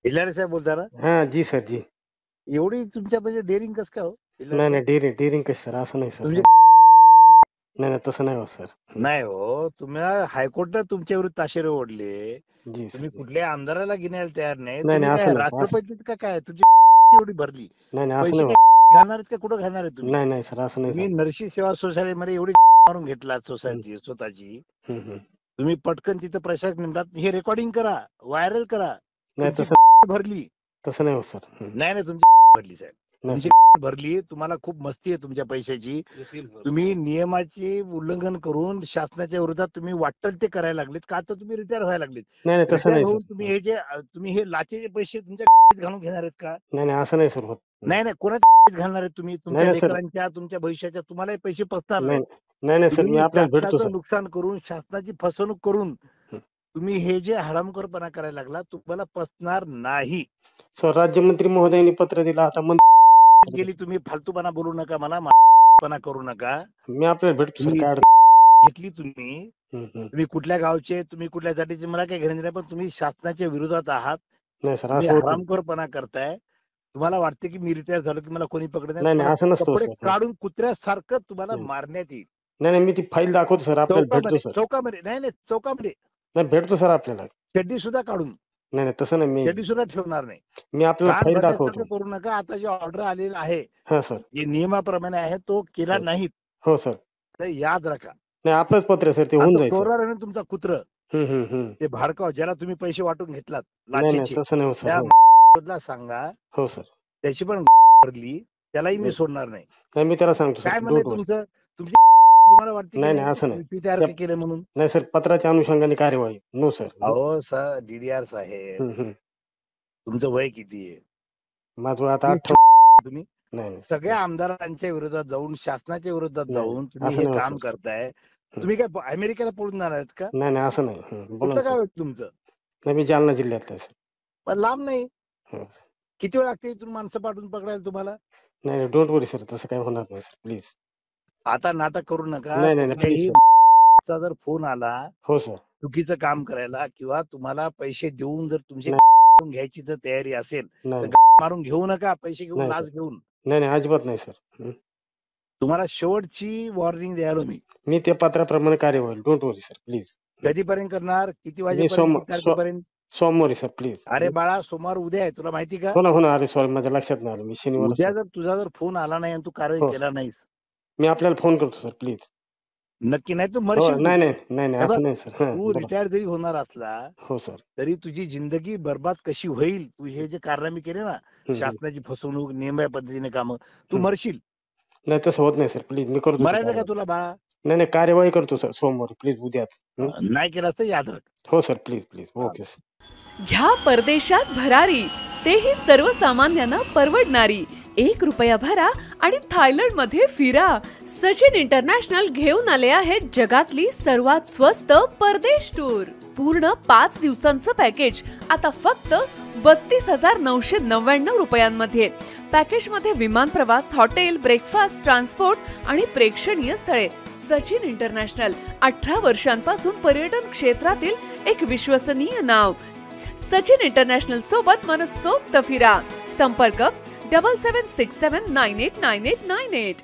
खिल्लारे साहेब बोलता ना? हाँ जी सर जी. एवढी तुमच्या म्हणजे डेअरिंग कसं काय हो खिल्लारे नाही साहेब? नाही डेअरिंग कशी सर, असं नाही सर. तुमचे नाही नाही तसं नाही हो सर. नाही हो, तुम्हाला हायकोर्टात तुमच्या विरुद्ध ताशेरे ओढले. जी सर तुम्ही जी. कुठल्याही आमदाराला घेण्याला तयार नाही. नाही तुम्ही नाही काय असं नाही राष्ट्रपतीत का काय तुमची एवढी भरली? नाही नाही असं पैसे नाही. काय घालणार आहेत का कुठं घालणार आहे तुम्ही? नाही नाही सर असं नाही तुम्ही सर. नरसी सेवा सोसायटीमध्ये एवढी मारून घेतलात सोसायटी स्वतःची. तुम्ही पटकन तिथं प्रशासक नेमलात. हे रेकॉर्डिंग करा, व्हायरल करा. नाही तुमची तसं भरली. तसं नाही हो सर. नाही नाही तुमची भरली साहेब. नाही तुमची सर. भरली. तुम्हाला खूप मस्ती आहे तुमच्या पैशाची. तुम्ही नियमाचे उल्लंघन करून शासनाच्या विरोधात तुम्ही वाटेल ते करायला लागलेत का? आता तुम्ही रिटायर व्हायला लागलेत. नाही नाही तसं रिटायर नाही होऊन सर. तुम्ही हे जे तुम्ही हे लाचेचे पैसे तुमच्या घालून घेणार आहेत का? नाही नाही असं नाही सर होत. नाही नाही कोणाच्या घालणार आहेत तुम्ही? तुमच्या नाही सर. लेकरांच्या तुमच्या भविष्याच्या तुम्हालाही पैसे पसणार नाही नाहीत. नाही नाही सर, मी तुम्ही आपल्याला भेटतो शासनाचं सर. नुकसान करून शासनाची फसवणूक करून तुम्ही हे जे हरामखोरपणा करायला लागला तुम्हाला पसणार नाही. सर राज्यमंत्री महोदयांनी पत्र दिलं, आता गेली तुम्ही फालतूपणा बोलू नका, मला पणा करू नका. मी आपल्याला भेटतो सर. तुम्ही काय घेतली तुम्ही कुठल्या गावचे, तुम्ही कुठल्या जातीचे मला काही घेणं नाही, पण तुम्ही शासनाच्या विरोधात आहात. नाही सर तुम्ही असं होत नाही. हरामखोरपणा करताय. तुम्हाला वाटते की मी रिटायर झालो की मला कोणी पकडत नाही. नाही नाही असं तुम्हाला नसतं कपडे सर. काढून कुत्र्यासारखं तुम्हाला मारण्यात येईल. नाही नाही मी ती फाईल दाखवतो सर, आपल्याला भेटतो सर. चौकामध्ये नाही नाही चौकामध्ये नाही भेटतो सर आपल्याला. चड्डी सुद्धा काढून, नाही नाही तसं नाही. चड्डी सुद्धा ठेवणार नाही. मी आपल्याला कान फाईल भरण्यासारखं दाखवतो. करू नका. आता जे ऑर्डर आलेला आहे हा सर. जे नियमाप्रमाणे आहे तो केला नाहीत हो सर. तर याद राखा. नाही आपलंच पत्र आहे सर, ते होऊन जाईल सर. चोरार आहे ना तुमचा कुत्र, ते भाडकाव ज्याला तुम्ही पैसे वाटून घेतलात नाही लाचेचे, तसं नाही हो त्या सर. सांगा हो सर. त्याची पण भरली, त्यालाही मी सोडणार नाही. नाही मी त्याला सांगतो काय सर. म्हणजे डोंट वरी. तुमचं तुम्हाला वाटते नाही नाही असं नाही. की तयार केलं म्हणून? नाही सर, पत्राच्या अनुषंगाने कार्यवाही. No sir. अहो सर डीडीआर साहेब तुमचं वय किती आहे? माझं आता तुम्ही नाही सगळ्या आमदारांच्या विरोधात जाऊन शासनाच्या विरोधात जाऊन तुम्ही असं हे नाही काम सर. करताय. तुम्ही काय अमेरिकेला पळून जाणार आहेत का? नाही नाही असं नाही. बोला कुठलं सर. गाव आहे तुमचं? नाही मी जालना जिल्ह्यातला आहे सर. पण लांब नाही. हो. किती वेळ लागते इथून माणसं पाठवून पकडायला तुम्हाला? नाही डोंट वरी सर, तसं काही होणार नाही सर. प्लीज. आता नाटक करू नका. नाही नाही प्लीज चा जर फोन आला हो सर. चुकीचं काम करायला किंवा तुम्हाला पैसे देऊन जर तुमची घ्यायची जर तयारी असेल तर मारून घेऊ नका. पैसे घेऊन लाच घेऊन. नाही नाही अजिबात नाही सर. तुम्हाला शेवटची वॉर्निंग द्यायला मी त्या पत्राप्रमाणे कार्यवाही. Don't worry sir please. कधीपर्यंत करणार? किती वाजेपर्यंत? सोमवारी सर प्लीज. अरे बाळा सोमवार उद्या आहे, तुला माहिती का? हो ना. अरे सॉरी, माझ्या लक्षात नाही आलं. मी शनिवार. उद्या जर तुझा जर फोन आला नाही आणि तू कारवाई केला नाहीस, मी आपल्याला फोन करतो सर प्लीज. नक्की. नाही तू मरशील. नाही असं नाही सर. तू रिटायर जरी होणार असला हो सर तरी तुझी जिंदगी बर्बाद कशी होईल, तू हे जे कारनामे केले ना, शासनाची फसवणूक नियम पद्धतीने काम, तू मरशील. नाही तसं होत नाही सर. प्लीज मी करतो. मरायचं का तुला बाळा? नाही कार्यवाही करतो सर सोमवारी प्लीज. उद्याच नाही केलं तर याद राख. हो सर प्लीज. Okay sir. घ्या परदेशात भरारी, तेही सर्वसामान्यांना परवडणारी. 1 रुपया भरा आणि थायलंड मध्ये फिरा. सचिन इंटरनॅशनल घेऊन आले आहेत जगातली सर्वात स्वस्त परदेश टूर. पूर्ण 5 दिवसांचं पॅकेज आता फक्त 32,999 रुपयांमध्ये. पॅकेज मध्ये विमान प्रवास, हॉटेल, ब्रेकफास्ट, ट्रान्सपोर्ट आणि प्रेक्षणीय स्थळे. सचिन इंटरनॅशनल 18 वर्षांपासून पर्यटन क्षेत्रातील एक विश्वसनीय नाव. सचिन इंटरनॅशनल सोबत मनसोक्त फिरा. संपर्क 7767989898.